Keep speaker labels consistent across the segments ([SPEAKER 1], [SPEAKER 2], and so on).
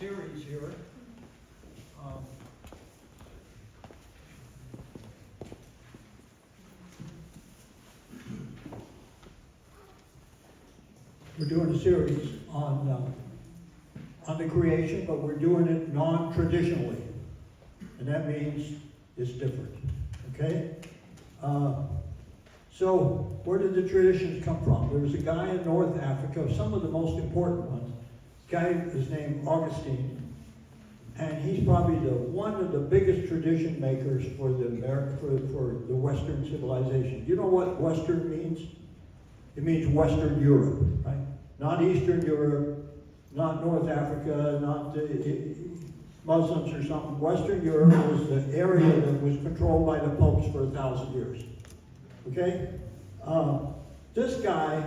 [SPEAKER 1] series here. We're doing a series on the creation, but we're doing it non-traditionally. And that means it's different. Okay? So, where did the traditions come from? There was a guy in North Africa, some of the most important ones. This guy is named Augustine. And he's probably one of the biggest tradition makers for the Western civilization. You know what Western means? It means Western Europe, right? Not Eastern Europe, not North Africa, not the Muslims or something. Western Europe was the area that was controlled by the popes for 1,000 years. Okay? This guy,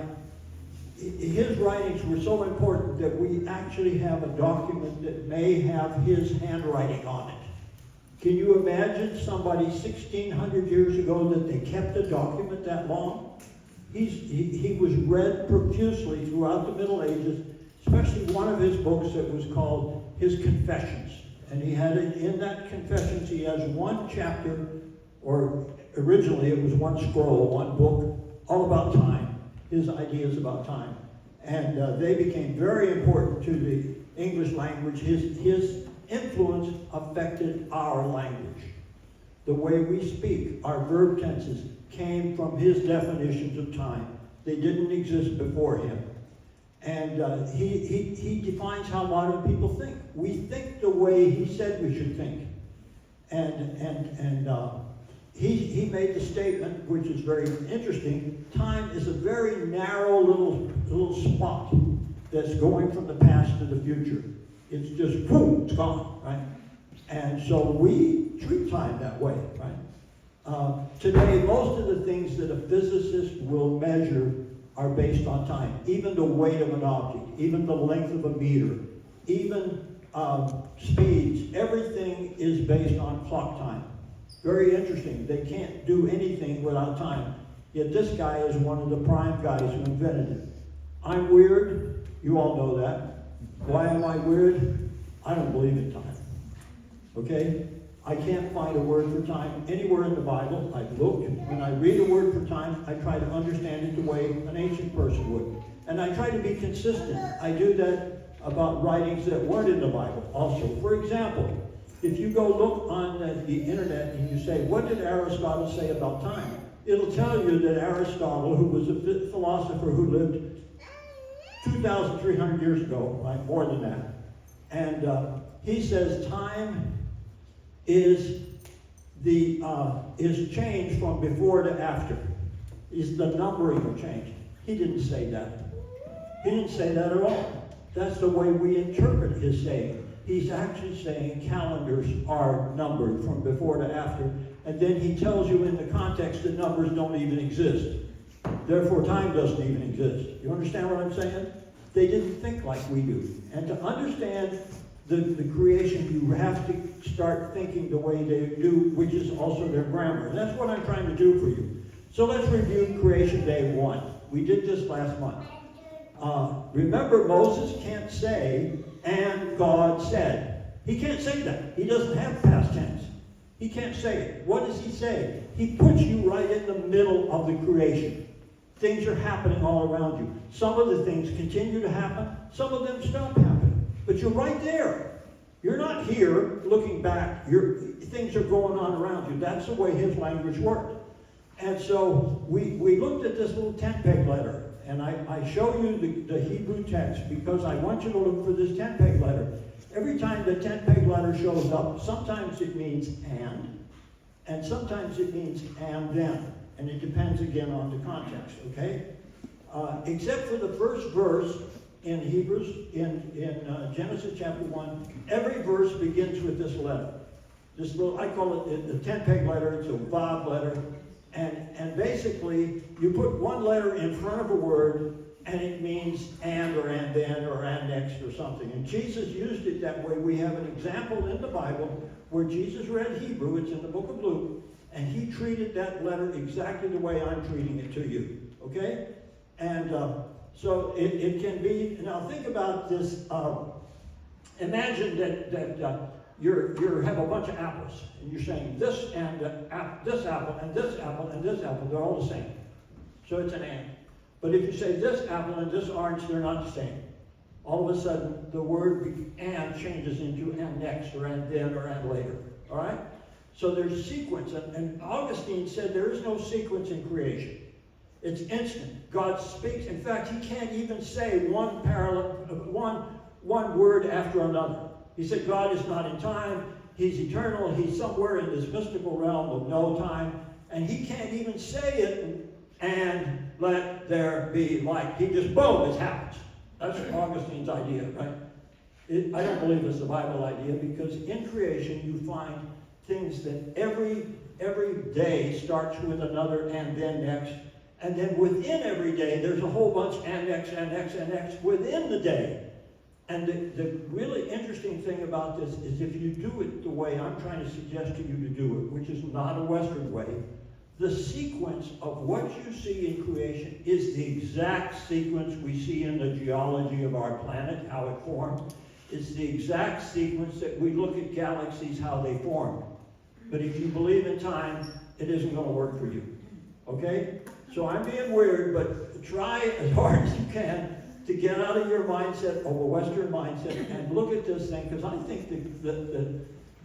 [SPEAKER 1] his writings were so important that we actually have a document that may have his handwriting on it. Can you imagine somebody 1,600 years ago that they kept a document that long? He was read profusely throughout the Middle Ages, especially one of his books that was called his Confessions. And he had in that Confessions, he has one chapter, or originally it was one scroll, one book, all about time, his ideas about time. And they became very important to the English language. His influence affected our language. The way we speak, our verb tenses, came from his definitions of time. They didn't exist before him. And he defines how modern people think. We think the way he said we should think. And he made the statement, which is very interesting, time is a very narrow little spot that's going from the past to the future. It's just, boom, it's gone, right? And so we treat time that way, right? Today, most of the things that a physicist will measure are based on time. Even the weight of an object, even the length of a meter, even speeds, everything is based on clock time. Very interesting. They can't do anything without time. Yet this guy is one of the prime guys who invented it. I'm weird. You all know that. Why am I weird? I don't believe in time. Okay? I can't find a word for time anywhere in the Bible. I've looked. When I read a word for time, I try to understand it the way an ancient person would. And I try to be consistent. I do that about writings that weren't in the Bible also. For example, if you go look on the internet and you say, what did Aristotle say about time? It'll tell you that Aristotle, who was a philosopher who lived 2,300 years ago, right, more than that, and he says time is changed from before to after. Is the numbering of change. He didn't say that. He didn't say that at all. That's the way we interpret his saying. He's actually saying calendars are numbered from before to after, and then he tells you in the context that numbers don't even exist. Therefore, time doesn't even exist. You understand what I'm saying? They didn't think like we do. And to understand the creation, you have to start thinking the way they do, which is also their grammar. And that's what I'm trying to do for you. So let's review Creation Day 1. We did this last month. Remember, Moses can't say, and God said. He can't say that. He doesn't have past tense. He can't say it. What does he say? He puts you right in the middle of the creation. Things are happening all around you. Some of the things continue to happen. Some of them stop happening. But you're right there. You're not here looking back. Things are going on around you. That's the way his language worked. And so we looked at this little tent-peg letter. And I show you the Hebrew text because I want you to look for this tent-peg letter. Every time the tent-peg letter shows up, sometimes it means and sometimes it means and then. And it depends again on the context, okay? Except for the first verse in Hebrews, in Genesis chapter 1, every verse begins with this letter. This little, I call it the tent-peg letter, it's a Vav letter. And basically, you put one letter in front of a word, and it means and or and then or and next or something. And Jesus used it that way. We have an example in the Bible where Jesus read Hebrew. It's in the book of Luke. And he treated that letter exactly the way I'm treating it to you. Okay? And so it can be, now think about this Imagine that you have a bunch of apples, and you're saying this and this apple and this apple and this apple, they're all the same. So it's an and. But if you say this apple and this orange, they're not the same. All of a sudden, the word and changes into and next, or and then, or and later. All right? So there's sequence. And Augustine said there is no sequence in creation. It's instant. God speaks. In fact, he can't even say one word after another. He said God is not in time. He's eternal. He's somewhere in this mystical realm of no time. And he can't even say it and let there be light. He just, boom, it happens. That's Augustine's idea, right? I don't believe it's the Bible idea, because in creation you find things that every day starts with another and then next. And then within every day there's a whole bunch and next and next and next within the day. And the really interesting thing about this is if you do it the way I'm trying to suggest to you to do it, which is not a Western way, the sequence of what you see in creation is the exact sequence we see in the geology of our planet, how it formed. It's the exact sequence that we look at galaxies, how they formed. But if you believe in time, it isn't going to work for you. Okay? So I'm being weird, but try as hard as you can to get out of your mindset, of a Western mindset, and look at this thing, because I think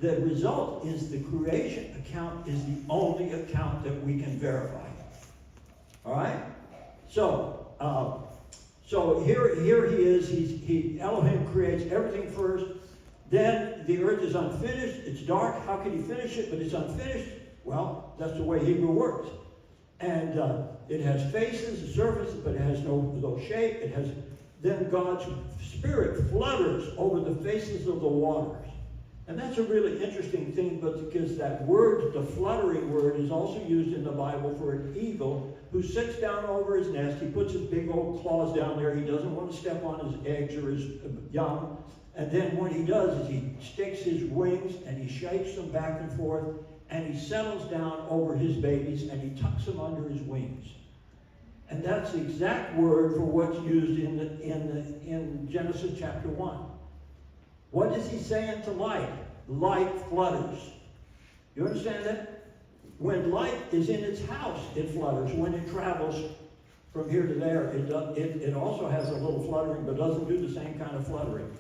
[SPEAKER 1] the result is the creation account is the only account that we can verify. All right? So here he is. Elohim creates everything first. Then the earth is unfinished. It's dark. How can he finish it? But it's unfinished. Well, that's the way Hebrew works. And it has faces, a surface, but it has no shape. Then God's Spirit flutters over the faces of the waters. And that's a really interesting thing, because that word, the fluttering word, is also used in the Bible for an eagle who sits down over his nest. He puts his big old claws down there. He doesn't want to step on his eggs or his young. And then what he does is he sticks his wings and he shakes them back and forth, and he settles down over his babies and he tucks them under his wings. And that's the exact word for what's used in Genesis chapter 1. What does he say unto light? Light flutters. You understand that? When light is in its house, it flutters. When it travels from here to there, it also has a little fluttering, but doesn't do the same kind of fluttering.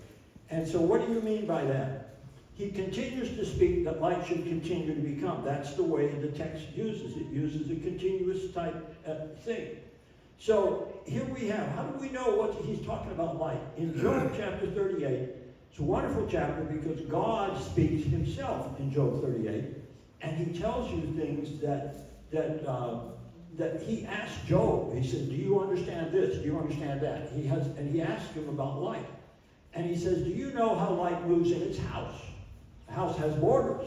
[SPEAKER 1] And so what do you mean by that? He continues to speak that light should continue to become. That's the way the text uses it. It uses a continuous type thing. So here we have, how do we know what he's talking about light? In Job chapter 38, it's a wonderful chapter because God speaks himself in Job 38, and he tells you things that he asked Job. He said, do you understand this? Do you understand that? And he asked him about light. And he says, do you know how light moves in its house? The house has borders.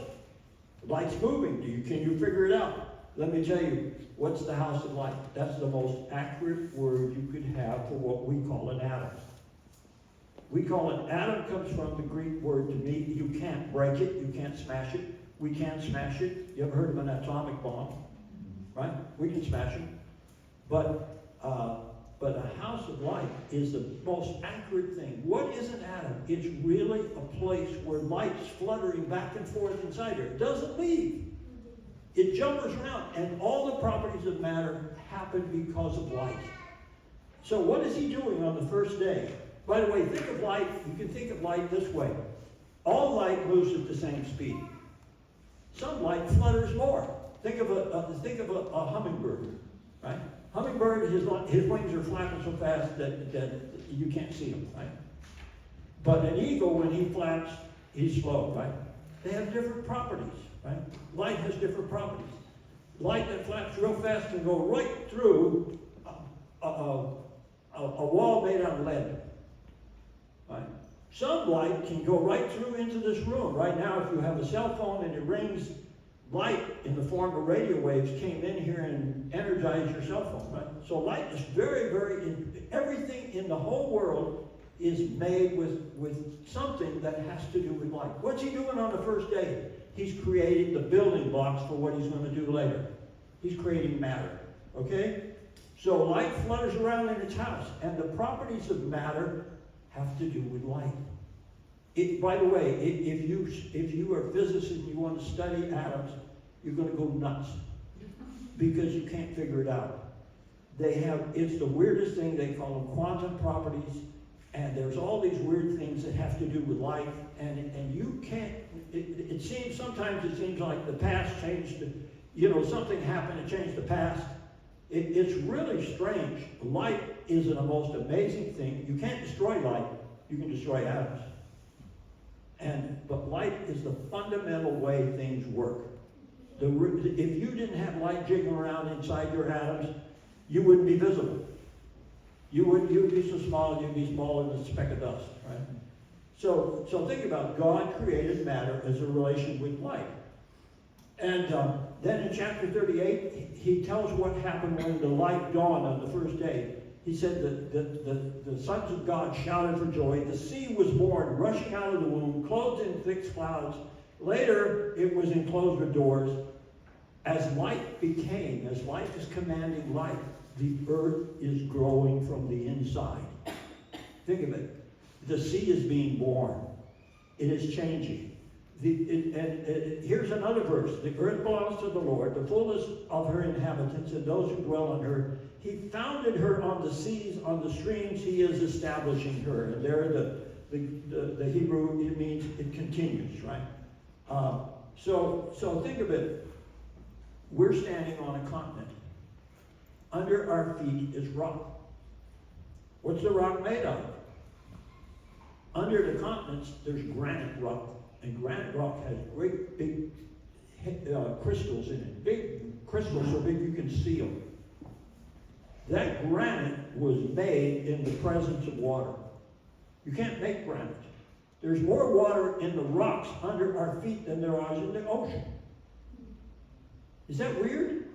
[SPEAKER 1] The light's moving. Can you figure it out? Let me tell you, what's the house of light? That's the most accurate word you could have for what we call an atom. We call it, atom comes from the Greek word to me. You can't break it. You can't smash it. We can't smash it. You ever heard of an atomic bomb? Right? We can smash it. But a house of light is the most accurate thing. What is an atom? It's really a place where light's fluttering back and forth inside her. It doesn't leave. It jumps around, and all the properties of matter happen because of light. So what is he doing on the first day? By the way, think of light, you can think of light this way. All light moves at the same speed. Some light flutters more. Think of a hummingbird, right? Hummingbird, his wings are flapping so fast that you can't see him, right? But an eagle, when he flaps, he's slow, right? They have different properties, right? Light has different properties. Light that flaps real fast can go right through a wall made out of lead, right? Some light can go right through into this room. Right now, if you have a cell phone and it rings, light in the form of radio waves came in here and energized your cell phone, right? So light is everything in the whole world is made with something that has to do with light. What's he doing on the first day? He's creating the building blocks for what he's going to do later. He's creating matter, okay? So light flutters around in its house, and the properties of matter have to do with light. By the way, if you are a physicist and you want to study atoms, you're going to go nuts because you can't figure it out. It's the weirdest thing. They call them quantum properties, and there's all these weird things that have to do with life, and you can't, sometimes it seems like the past changed, something happened to change the past. It's really strange. Light is the most amazing thing. You can't destroy light, you can destroy atoms. But light is the fundamental way things work. If you didn't have light jigging around inside your atoms, you wouldn't be visible. You'd be so small, you'd be smaller than a speck of dust, right? So think about it. God created matter as a relation with light. And then in chapter 38, he tells what happened when the light dawned on the first day. He said that the sons of God shouted for joy. The sea was born, rushing out of the womb, clothed in thick clouds. Later, it was enclosed with doors. As light is commanding light, the earth is growing from the inside. Think of it. The sea is being born. It is changing. Here's another verse. The earth belongs to the Lord, the fullness of her inhabitants, and those who dwell on her. He founded her on the seas, on the streams. He is establishing her. And there, the Hebrew, it means it continues, right? So think of it. We're standing on a continent. Under our feet is rock. What's the rock made of? Under the continents, there's granite rock. And granite rock has great big crystals in it. Big crystals so big you can see them. That granite was made in the presence of water. You can't make granite. There's more water in the rocks under our feet than there is in the ocean. Is that weird?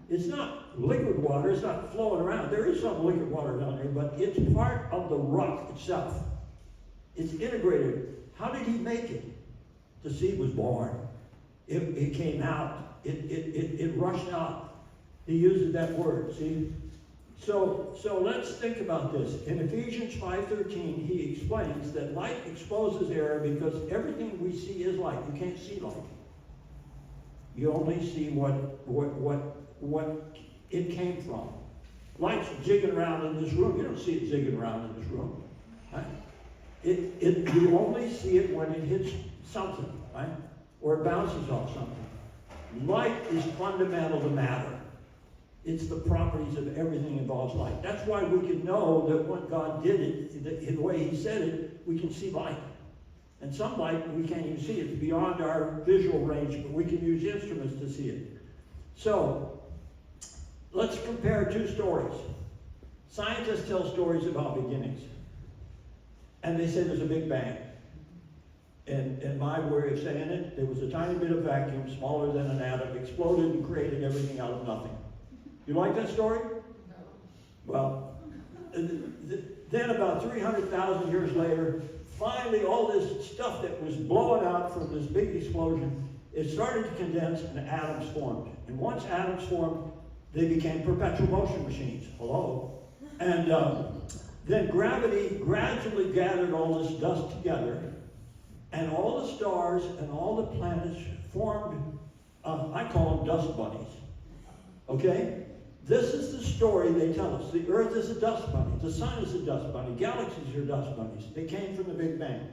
[SPEAKER 1] It's not liquid water. It's not flowing around. There is some liquid water down there, but it's part of the rock itself. It's integrated. How did he make it? The seed was born. It came out. It rushed out. He uses that word, see? So let's think about this. In Ephesians 5:13, he explains that light exposes error because everything we see is light. You can't see light. You only see what it came from. Light's jigging around in this room. You don't see it jigging around in this room. Right? You only see it when it hits something, right? Or it bounces off something. Light is fundamental to matter. It's the properties of everything involves light. That's why we can know that when God did it, the way he said it, we can see light. And some light we can't even see. It's beyond our visual range, but we can use instruments to see it. So, let's compare two stories. Scientists tell stories about beginnings. And they say there's a Big Bang. And my way of saying it, there was a tiny bit of vacuum, smaller than an atom, exploded and created everything out of nothing. You like that story? No. Well, then about 300,000 years later, finally all this stuff that was blowing out from this big explosion, it started to condense and atoms formed. And once atoms formed, they became perpetual motion machines. Hello? And then gravity gradually gathered all this dust together, and all the stars and all the planets formed, I call them dust bunnies. Okay? This is the story they tell us. The earth is a dust bunny. The sun is a dust bunny. Galaxies are dust bunnies. They came from the Big Bang.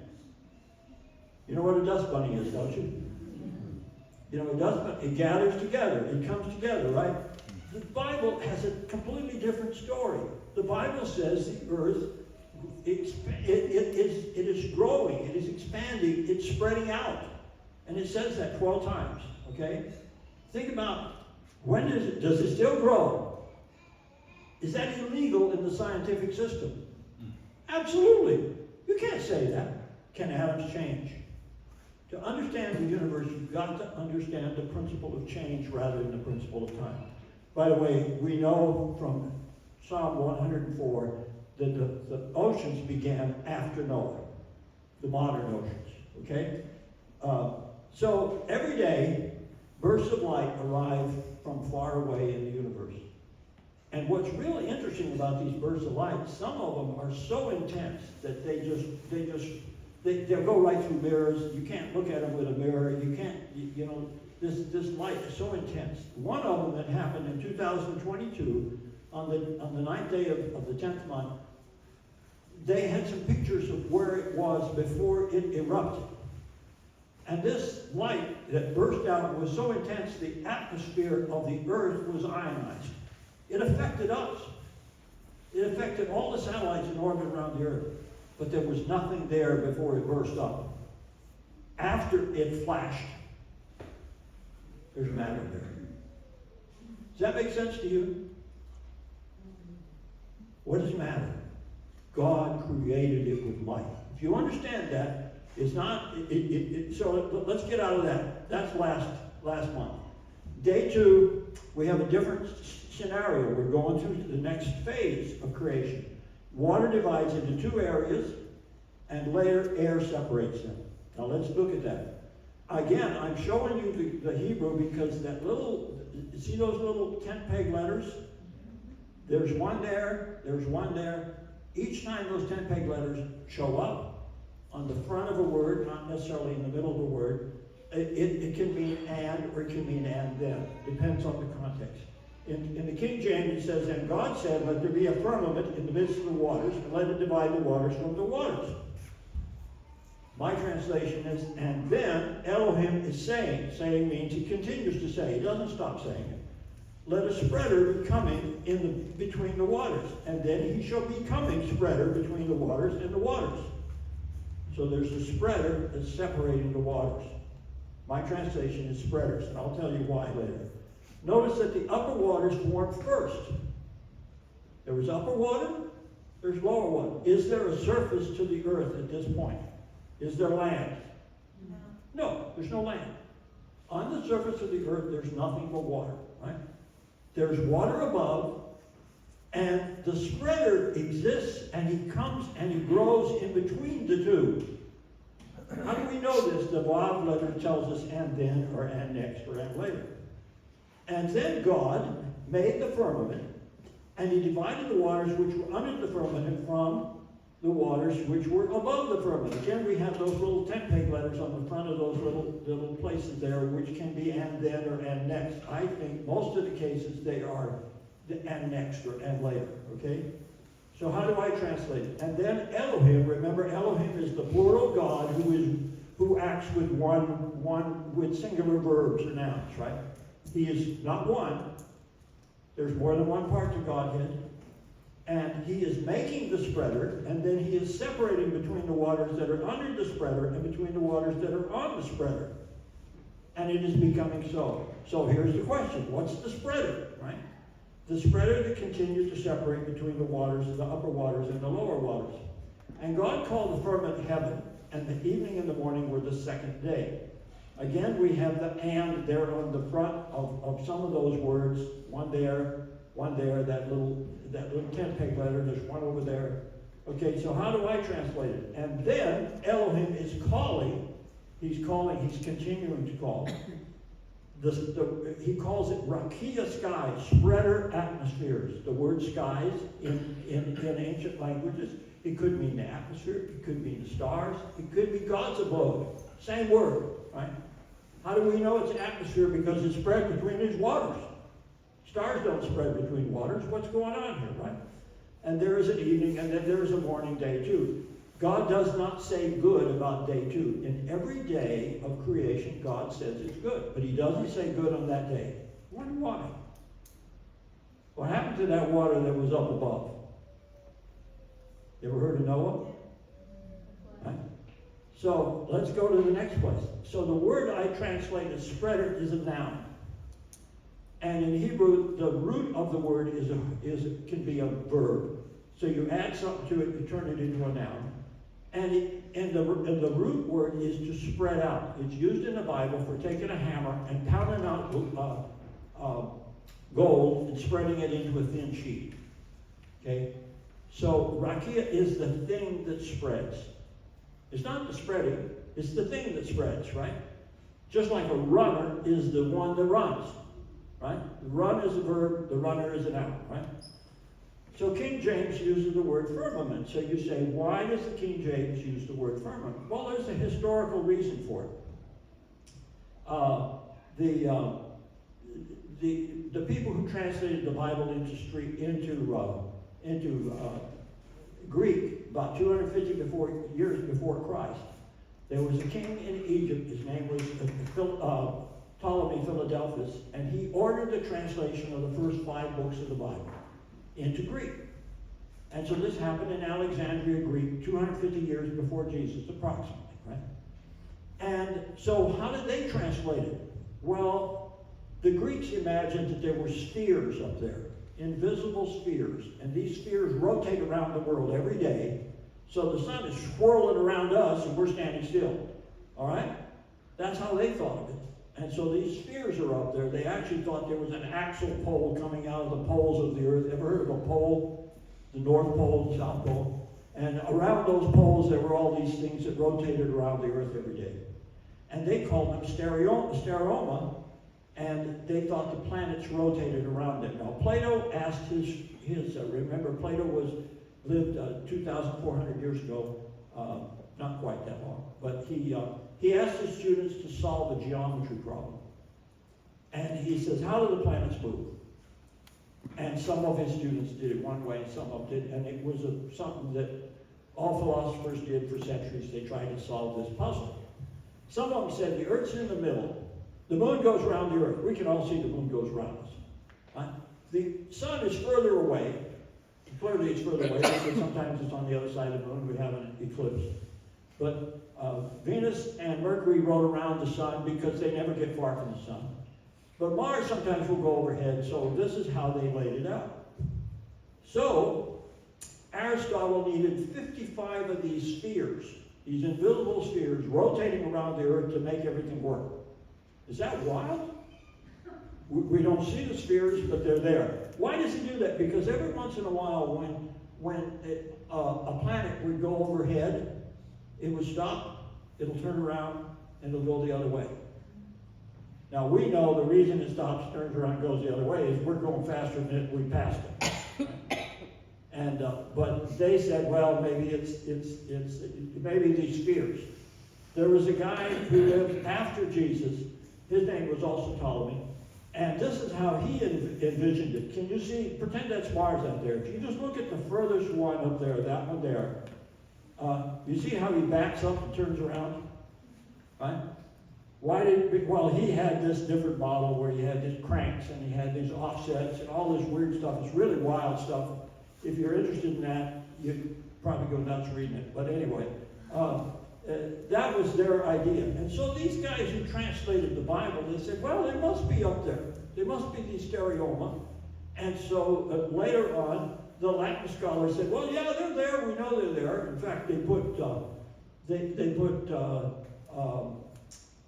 [SPEAKER 1] You know what a dust bunny is, don't you? You know, a dust bunny, it gathers together. It comes together, right? The Bible has a completely different story. The Bible says the earth, it is growing. It is expanding. It's spreading out. And it says that 12 times, okay? Think about, does it still grow? Is that illegal in the scientific system? Absolutely. You can't say that. Can atoms change? To understand the universe, you've got to understand the principle of change rather than the principle of time. By the way, we know from Psalm 104 that the oceans began after Noah, the modern oceans, okay? So every day, bursts of light arrive from far away in the universe. And what's really interesting about these bursts of light, some of them are so intense that they just they'll go right through mirrors. You can't look at them with a mirror. You can't, this light is so intense. One of them that happened in 2022, on the 9th day of the 10th month, they had some pictures of where it was before it erupted. And this light that burst out was so intense, the atmosphere of the earth was ionized. It affected us. It affected all the satellites in orbit around the earth. But there was nothing there before it burst up. After it flashed, there's matter there. Does that make sense to you? What does matter? God created it with light. If you understand that, it's not, so let's get out of that. That's last month. Day 2, we have a different scenario. We're going through the next phase of creation. Water divides into 2 areas, and later air separates them. Now let's look at that. Again, I'm showing you the Hebrew because that see those little 10-peg letters? There's one there, there's one there. Each time those 10-peg letters show up on the front of a word, not necessarily in the middle of a word, it can mean and or it can mean and then. Depends on the context. In the King James it says, and God said, let there be a firmament in the midst of the waters, and let it divide the waters from the waters. My translation is, and then Elohim is saying. Saying means he continues to say. He doesn't stop saying it. Let a spreader be coming between the waters, and then he shall be coming spreader between the waters and the waters. So there's a spreader that's separating the waters. My translation is spreaders, and I'll tell you why later. Notice that the upper waters formed first. There was upper water, there's lower water. Is there a surface to the earth at this point? Is there land? No, there's no land. On the surface of the earth, there's nothing but water, right? There's water above, and the spreader exists, and he comes and he grows in between the two. How do we know this? The Vav letter tells us and then, or and next, or and later. And then God made the firmament, and he divided the waters which were under the firmament from the waters which were above the firmament. Again, we have those little 10-peg letters on the front of those little places there, which can be and then or and next. I think most of the cases they are the and next or and later, okay? So how do I translate it? And then Elohim, remember Elohim is the plural God who acts with with singular verbs or nouns, right? He is not one. There's more than one part to Godhead. And he is making the spreader, and then he is separating between the waters that are under the spreader and between the waters that are on the spreader. And it is becoming so. So here's the question. What's the spreader, right? The spreader that continues to separate between the waters, the upper waters and the lower waters. And God called the firmament heaven, and the evening and the morning were the second day. Again, we have the and there on the front of some of those words. One there, that little 10-peg letter, there's one over there. Okay, so how do I translate it? And then Elohim is calling, he's continuing to call. He calls it Rakia skies, spreader atmospheres. The word skies in ancient languages, it could mean the atmosphere, it could mean the stars, it could be God's abode. Same word, right? How do we know it's an atmosphere? Because it's spread between these waters. Stars don't spread between waters. What's going on here, right? And there is an evening, and then there is a morning, day 2. God does not say good about day 2. In every day of creation, God says it's good. But he doesn't say good on that day. I wonder why. What happened to that water that was up above? You ever heard of Noah? Right? So let's go to the next place. So the word I translate as spreader is a noun. And in Hebrew, the root of the word can be a verb. So you add something to it, you turn it into a noun. And the root word is to spread out. It's used in the Bible for taking a hammer and pounding out gold and spreading it into a thin sheet. Okay? So rakia is the thing that spreads. It's not the spreading, it's the thing that spreads, right? Just like a runner is the one that runs. Right? Run is a verb, the runner is a noun, right? So King James uses the word firmament. So you say, why does the King James use the word firmament? Well, there's a historical reason for it. The people who translated the Bible into Greek about 250 years before Christ, there was a king in Egypt. His name was Ptolemy Philadelphus, and he ordered the translation of the first 5 books of the Bible into Greek. And so this happened in Alexandria, Greek, 250 years before Jesus, approximately, right? And so how did they translate it? Well, the Greeks imagined that there were spheres up there, invisible spheres, and these spheres rotate around the world every day. So the sun is swirling around us and we're standing still. All right? That's how they thought of it. And so these spheres are up there. They actually thought there was an axial pole coming out of the poles of the earth. Ever heard of a pole? The North Pole, the South Pole. And around those poles there were all these things that rotated around the earth every day. And they called them stereoma, and they thought the planets rotated around it. Now Plato asked remember Plato lived 2,400 years ago, not quite that long, but he asked his students to solve a geometry problem. And he says, how do the planets move? And some of his students did it one way, and some of them did, and it was something that all philosophers did for centuries. They tried to solve this puzzle. Some of them said the Earth's in the middle. The moon goes around the Earth. We can all see the moon goes around us. The sun is further away. Clearly it's further away because sometimes it's on the other side of the moon. We have an eclipse. But Venus and Mercury roll around the sun because they never get far from the sun. But Mars sometimes will go overhead, so this is how they laid it out. So Aristotle needed 55 of these spheres, these invisible spheres, rotating around the Earth to make everything work. Is that wild? We don't see the spheres, but they're there. Why does he do that? Because every once in a while, when a planet would go overhead, it would stop, it'll turn around, and it'll go the other way. Now we know the reason it stops, turns around, goes the other way is we're going faster than we passed it. And but they said, well, maybe it's maybe these spheres. There was a guy who lived after Jesus. His name was also Ptolemy, and this is how he envisioned it. Can you see? Pretend that's Mars up there. If you just look at the furthest one up there, that one there, you see how he backs up and turns around, right? Well, he had this different model where he had these cranks and he had these offsets and all this weird stuff. It's really wild stuff. If you're interested in that, you'd probably go nuts reading it. But anyway, that was their idea. And so these guys who translated the Bible, they said, well, they must be up there. They must be these stereoma. And so later on, the Latin scholars said, well, yeah, they're there. We know they're there. In fact, they put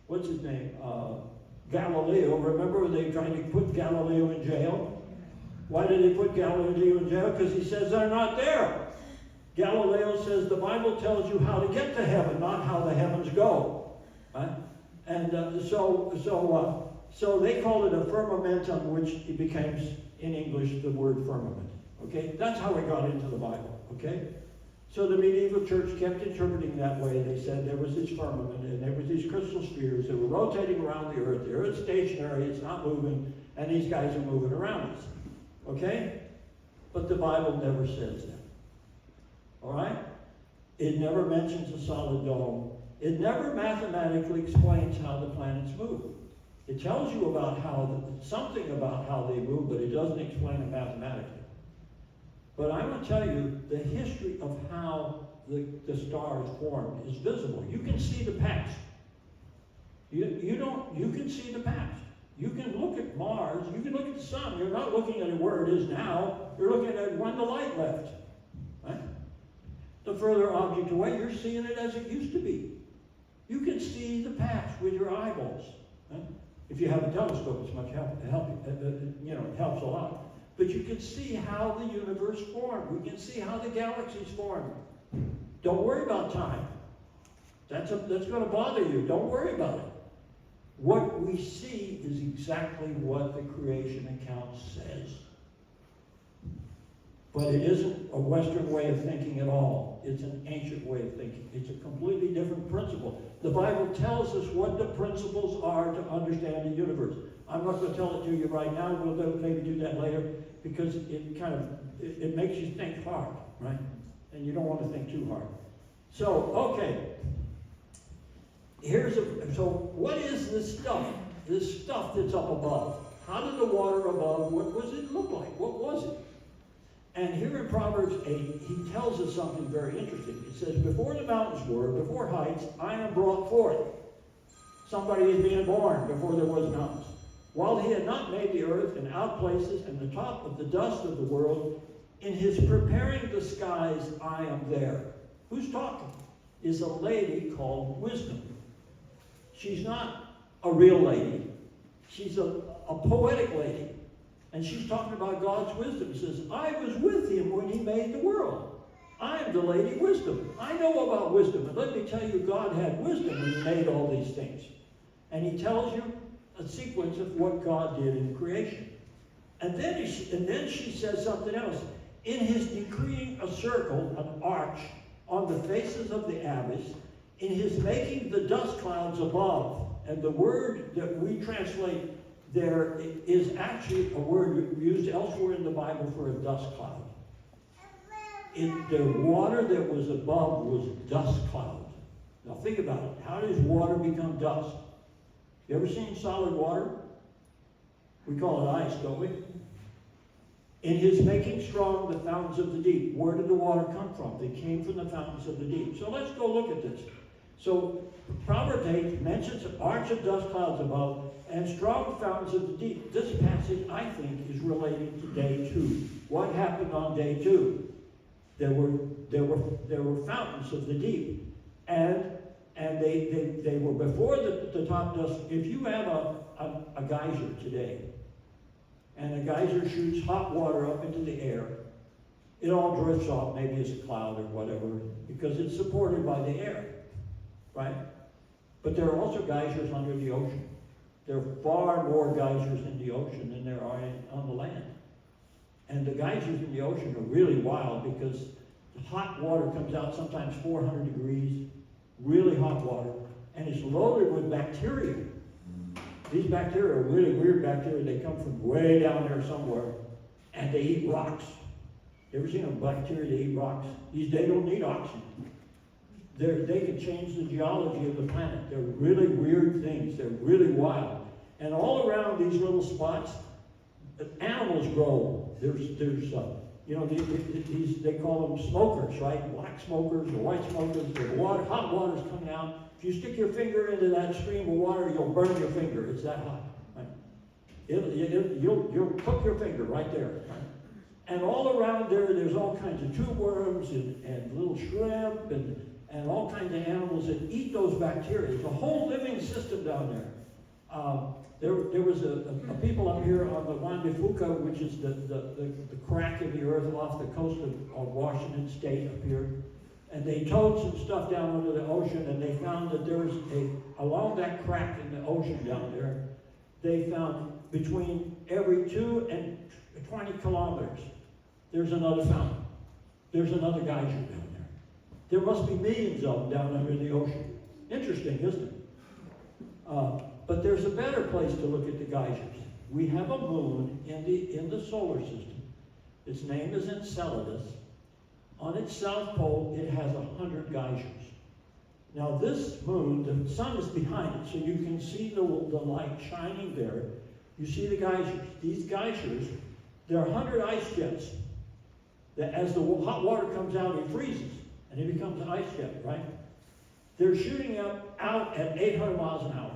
[SPEAKER 1] what's his name? Galileo. Remember they tried to put Galileo in jail? Why did they put Galileo in jail? Because he says they're not there. Galileo says the Bible tells you how to get to heaven, not how the heavens go. Right? And so they called it a firmamentum, which it became in English the word firmament. Okay, that's how it got into the Bible. Okay. So the medieval church kept interpreting that way. They said there was this firmament and there was these crystal spheres that were rotating around the earth. The earth's stationary, it's not moving, and these guys are moving around us. Okay? But the Bible never says that. All right? It never mentions a solid dome. It never mathematically explains how the planets move. It tells you about something about how they move, but it doesn't explain it mathematically. But I want to tell you, the history of how the stars formed is visible. You can see the past. You can see the past. You can look at Mars, you can look at the sun. You're not looking at it where it is now. You're looking at it when the light left. Right? The further object away, you're seeing it as it used to be. You can see the past with your eyeballs. Right? If you have a telescope, it's much it helps a lot. But you can see how the universe formed. We can see how the galaxies formed. Don't worry about time. That's going to bother you. Don't worry about it. What we see is exactly what the creation account says. But it isn't a Western way of thinking at all. It's an ancient way of thinking. It's a completely different principle. The Bible tells us what the principles are to understand the universe. I'm not going to tell it to you right now. We'll maybe do that later, because it makes you think hard, right? And you don't want to think too hard. So, okay. So what is this stuff? This stuff that's up above. How did the water above, what does it look like? What was it? And here in Proverbs 8, he tells us something very interesting. It says, before the mountains were, before heights, I am brought forth. Somebody is being born before there was mountains. While he had not made the earth and out places and the top of the dust of the world, in his preparing the skies, I am there. Who's talking? Is a lady called Wisdom. She's not a real lady. She's a poetic lady. And she's talking about God's wisdom. She says, I was with him when he made the world. I am the Lady Wisdom. I know about wisdom. And let me tell you, God had wisdom when he made all these things. And he tells you a sequence of what God did in creation. And then she says something else. In his decreeing a circle, an arch, on the faces of the abyss, in his making the dust clouds above, and the word that we translate there is actually a word used elsewhere in the Bible for a dust cloud. The water that was above was dust cloud. Now think about it. How does water become dust? You ever seen solid water? We call it ice, don't we? In his making strong the fountains of the deep. Where did the water come from? They came from the fountains of the deep. So let's go look at this. So Proverbs 8 mentions an arch of dust clouds above and strong fountains of the deep. This passage, I think, is related to day 2. What happened on day 2? There were fountains of the deep, and they were before the top dust. If you have a geyser today, and a geyser shoots hot water up into the air, it all drifts off, maybe as a cloud or whatever, because it's supported by the air, right? But there are also geysers under the ocean. There are far more geysers in the ocean than there are on the land. And the geysers in the ocean are really wild because the hot water comes out sometimes 400 degrees, really hot water, and it's loaded with bacteria. These bacteria are really weird bacteria. They come from way down there somewhere, and they eat rocks. You ever seen a bacteria that eat rocks? They don't need oxygen. They can change the geology of the planet. They're really weird things. They're really wild. And all around these little spots, animals grow. They call them smokers, right? Black smokers or white smokers. Hot water's coming out. If you stick your finger into that stream of water, you'll burn your finger. It's that hot. Right? You'll cook your finger right there. Right? And all around there's all kinds of tube worms and little shrimp and all kinds of animals that eat those bacteria. There's a whole living system down there. There was a people up here on the Juan de Fuca, which is the crack in the earth off the coast of Washington State up here. And they towed some stuff down into the ocean, and they found that there's along that crack in the ocean down there, they found between every 2 and 20 kilometers, there's another fountain. There's another geyser down there. There must be millions of them down under the ocean. Interesting, isn't it? But there's a better place to look at the geysers. We have a moon in the solar system. Its name is Enceladus. On its south pole, it has 100 geysers. Now this moon, the sun is behind it, so you can see the light shining there. You see the geysers. These geysers, there are 100 ice jets that as the hot water comes out, it freezes, and it becomes an ice jet, right? They're shooting out at 800 miles an hour.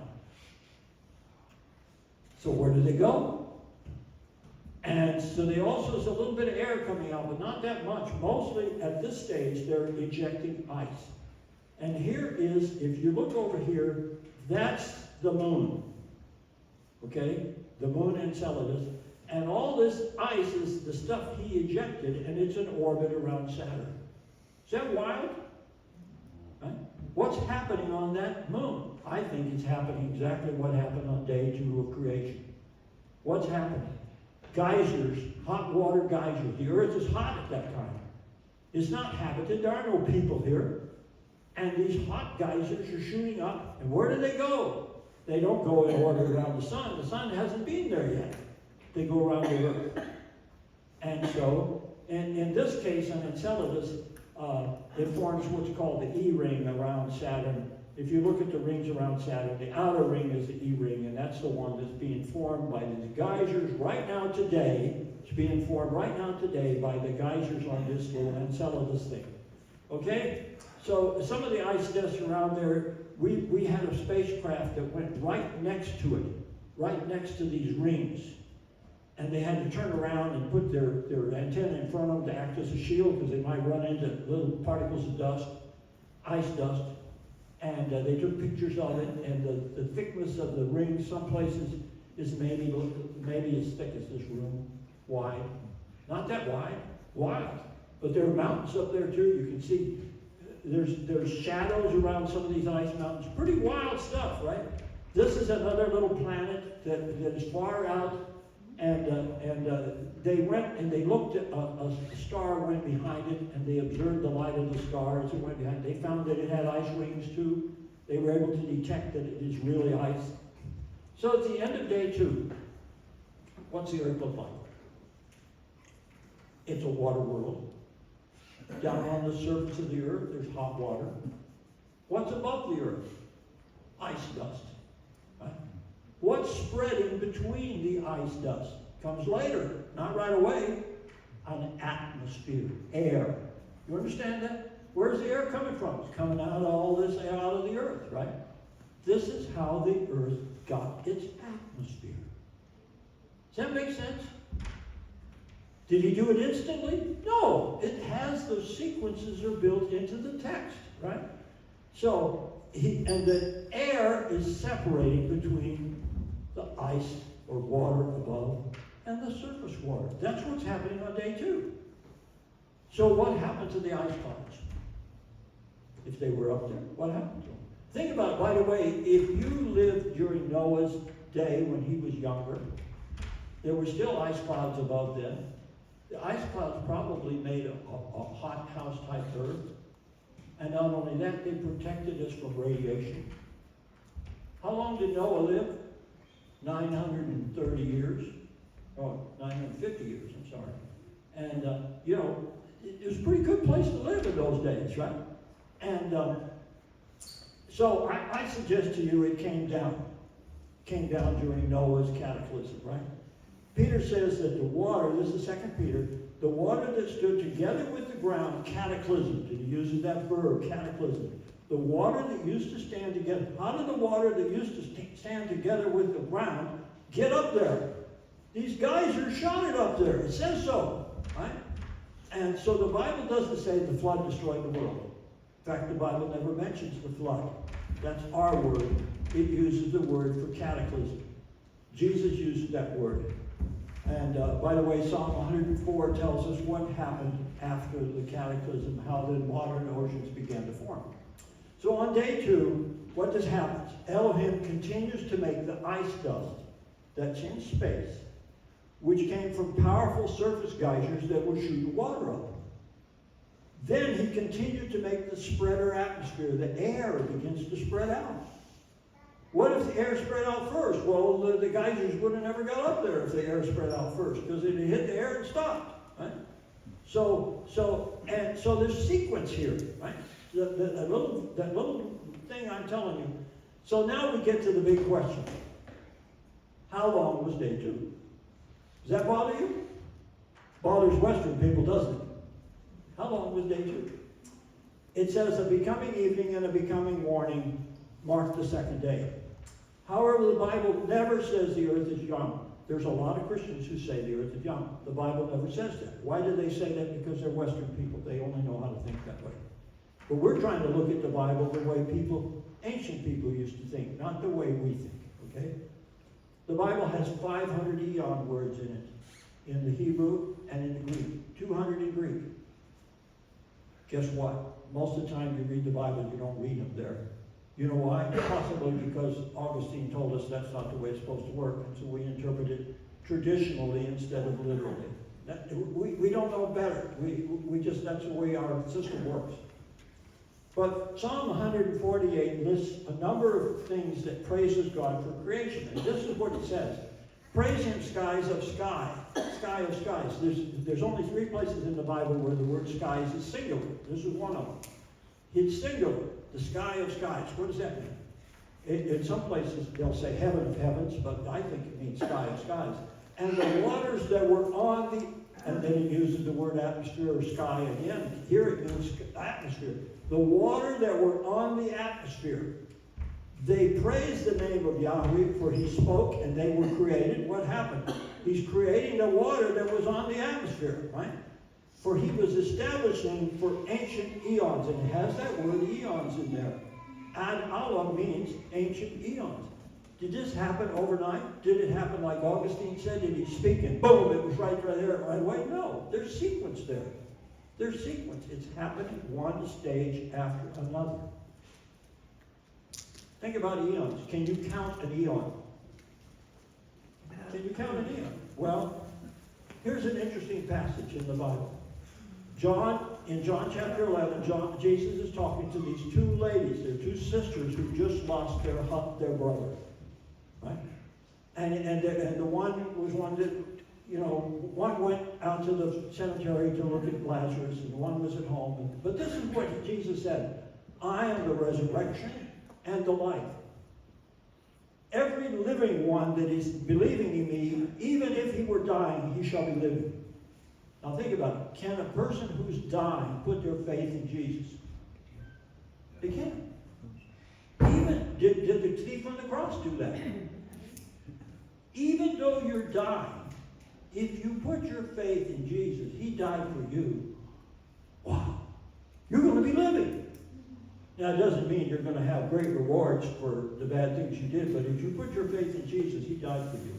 [SPEAKER 1] So where do they go? And so there's a little bit of air coming out, but not that much. Mostly at this stage, they're ejecting ice. And here is, if you look over here, that's the moon. Okay? The moon Enceladus. And all this ice is the stuff he ejected, and it's in orbit around Saturn. Is that wild? Right? What's happening on that moon? I think it's happening exactly what happened on day 2 of creation. What's happening? geysers, hot water geysers. The earth is hot at that time. It's not habited. There are no people here. And these hot geysers are shooting up. And where do they go? They don't go in orbit around the sun. The sun hasn't been there yet. They go around the earth. And so, in this case, on Enceladus, it forms what's called the E-ring around Saturn. If you look at the rings around Saturn, the outer ring is the E-ring, and that's the one that's being formed by the geysers right now today. It's being formed right now today by the geysers on this little Enceladus thing. Okay? So some of the ice disks around there, we had a spacecraft that went right next to it, right next to these rings. And they had to turn around and put their antenna in front of them to act as a shield because they might run into little particles of dust, ice dust. And they took pictures of it, and the thickness of the ring, some places, is maybe as thick as this room, wide. Not that wide. But there are mountains up there too. You can see there's shadows around some of these ice mountains. Pretty wild stuff, right? This is another little planet that is far out, and they went and they looked at a star went behind it, and they observed the light of the star as it went behind it. They found that it had ice rings too. They were able to detect that it is really ice. So at the end of day 2, what's the Earth look like? It's a water world. Down on the surface of the earth, there's hot water. What's above the earth? Ice dust. Right? What's spreading between the ice dust? Comes later, not right away. An atmosphere, air. You understand that? Where's the air coming from? It's coming out of all this air out of the earth, right? This is how the earth got its atmosphere. Does that make sense? Did he do it instantly? No. It has those sequences are built into the text, right? So, and the air is separating between the ice or water above and the surface water. That's what's happening on day 2. So what happened to the ice clouds? If they were up there, what happened to them? Think about it, by the way, if you lived during Noah's day when he was younger, there were still ice clouds above them. The ice clouds probably made a hot house type earth. And not only that, they protected us from radiation. How long did Noah live? 930 years. Oh, 950 years, I'm sorry. And, it was a pretty good place to live in those days, right? And so I suggest to you it came down during Noah's cataclysm, right? Peter says that the water, this is 2 Peter, the water that stood together with the ground, cataclysm. He uses that verb, cataclysm. The water that used to stand together. How did the water that used to stand together with the ground get up there? These geysers shot it up there. It says so, right? And so the Bible doesn't say the flood destroyed the world. In fact, the Bible never mentions the flood. That's our word. It uses the word for cataclysm. Jesus uses that word. And by the way, Psalm 104 tells us what happened after the cataclysm, how the water and oceans began to form. So on day 2, what just happens? Elohim continues to make the ice dust that's in space, which came from powerful surface geysers that were shooting water up. Then he continued to make the spreader atmosphere. The air begins to spread out. What if the air spread out first? Well, the geysers wouldn't have ever got up there if the air spread out first, because it hit the air and stopped, right? So there's sequence here, right? That little thing I'm telling you. So now we get to the big question. How long was day 2? Does that bother you? Bothers Western people, doesn't it? How long was day 2? It says a becoming evening and a becoming morning marked the 2nd day. However, the Bible never says the earth is young. There's a lot of Christians who say the earth is young. The Bible never says that. Why do they say that? Because they're Western people. They only know how to think that way. But we're trying to look at the Bible the way ancient people used to think, not the way we think, okay? The Bible has 500 eon words in it, in the Hebrew and in the Greek, 200 in Greek. Guess what? Most of the time you read the Bible, you don't read them there. You know why? Possibly because Augustine told us that's not the way it's supposed to work, and so we interpret it traditionally instead of literally. We don't know better. We just, that's the way our system works. But Psalm 148 lists a number of things that praises God for creation. And this is what it says. Praise him, skies of sky. Sky of skies. There's only 3 places in the Bible where the word skies is singular. This is one of them. It's singular. The sky of skies. What does that mean? In some places they'll say heaven of heavens, but I think it means sky of skies. And the waters that were on the, and then it uses the word atmosphere or sky again. Here it means atmosphere. The water that were on the atmosphere. They praised the name of Yahweh, for he spoke and they were created. What happened? He's creating the water that was on the atmosphere, right? For he was establishing for ancient eons, and it has that word eons in there. Ad Allah means ancient eons. Did this happen overnight? Did it happen like Augustine said? Did he speak and boom, it was right there right away? No, there's sequence there. There's sequence. It's happening one stage after another. Think about eons. Can you count an eon? Can you count an eon? Well, here's an interesting passage in the Bible. In John chapter 11, Jesus is talking to these 2 ladies. They're 2 sisters who just lost their brother. Right? And the one was one that, one went out to the cemetery to look at Lazarus, and one was at home. But this is what Jesus said. I am the resurrection and the life. Every living one that is believing in me, even if he were dying, he shall be living. Now think about it. Can a person who's dying put their faith in Jesus? They can't. Even, did the thief on the cross do that? Even though you're dying, if you put your faith in Jesus, he died for you. Wow. You're going to be living. Now, it doesn't mean you're going to have great rewards for the bad things you did, but if you put your faith in Jesus, he died for you.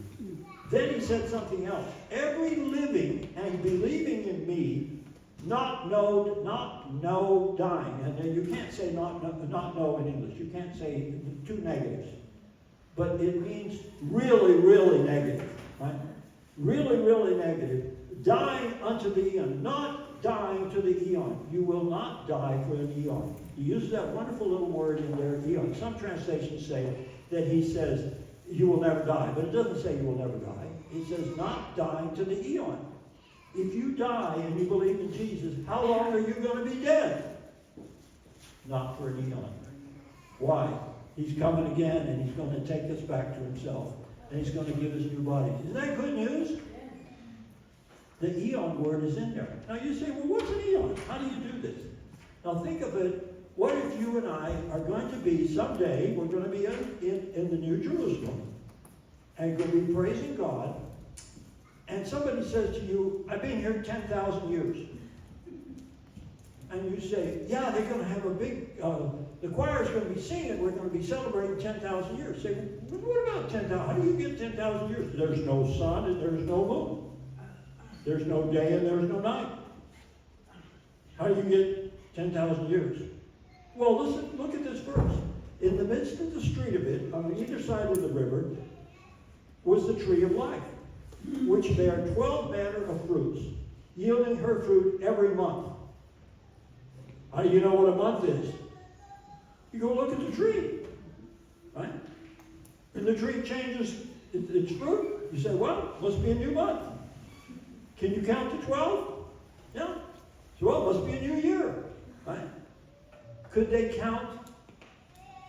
[SPEAKER 1] Then he said something else. Every living and believing in me, not know dying. And then you can't say not know in English. You can't say 2 negatives. But it means really, really negative. Right? Really, really negative. Dying unto the eon. Not dying to the eon. You will not die for an eon. He uses that wonderful little word in there, eon. Some translations say that he says, you will never die. But it doesn't say you will never die. It says not dying to the eon. If you die and you believe in Jesus, how long are you going to be dead? Not for an eon. Why? He's coming again, and he's going to take us back to himself. And he's going to give us new bodies. Isn't that good news? The eon word is in there. Now you say, well, what's an eon? How do you do this? Now think of it. What if you and I are going to be, someday, we're going to be in the New Jerusalem, and going to be praising God, and somebody says to you, I've been here 10,000 years. And you say, yeah, they're going to have a big, the choir's going to be singing, we're going to be celebrating 10,000 years. Say, well, what about 10,000? How do you get 10,000 years? There's no sun and there's no moon. There's no day and there's no night. How do you get 10,000 years? Well, listen, look at this verse. In the midst of the street of it, on either side of the river, was the tree of life, which bare 12 manner of fruits, yielding her fruit every month. How do you know what a month is? You go look at the tree, right? And the tree changes its fruit. You say, well, must be a new month. Can you count to 12? Yeah. So, well, must be a new year, right? Could they count?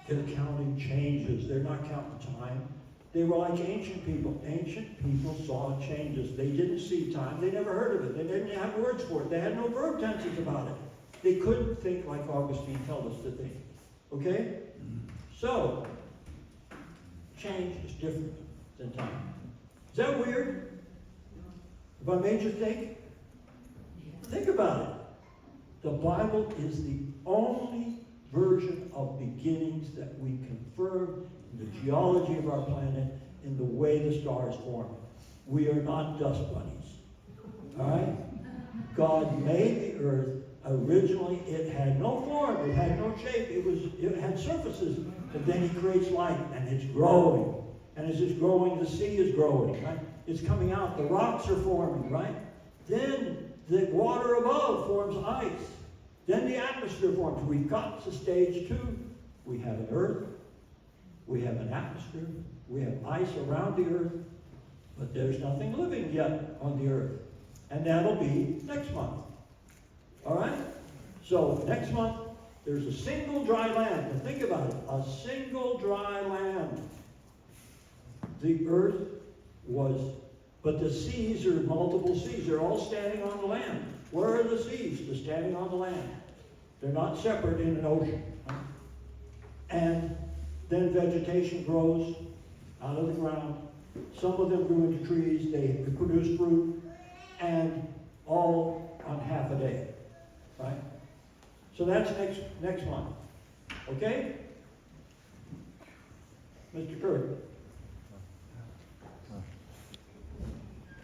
[SPEAKER 1] Their counting changes. They're not counting time. They were like ancient people. Ancient people saw changes. They didn't see time. They never heard of it. They didn't have words for it. They had no verb tenses about it. They couldn't think like Augustine tells us to think. Okay? So, change is different than time. Is that weird? If I made you think? Think about it. The Bible is the only version of beginnings that we confirm in the geology of our planet, in the way the stars form. We are not dust bunnies. All right? God made the earth. Originally, it had no form. It had no shape. It had surfaces. But then he creates light, and it's growing. And as it's growing, the sea is growing. Right? is coming out. The rocks are forming, right? Then the water above forms ice. Then the atmosphere forms. We've got to stage 2. We have an earth. We have an atmosphere. We have ice around the earth. But there's nothing living yet on the earth. And that'll be next month. All right? So next month, there's a single dry land. And think about it. A single dry land. The earth was, but the seas are multiple seas. They're all standing on the land. Where are the seas? They're standing on the land. They're not separate in an ocean. And then vegetation grows out of the ground. Some of them grew into trees. They produce fruit. And all on half a day. Right? So that's next month. Okay? Mr. Kirk.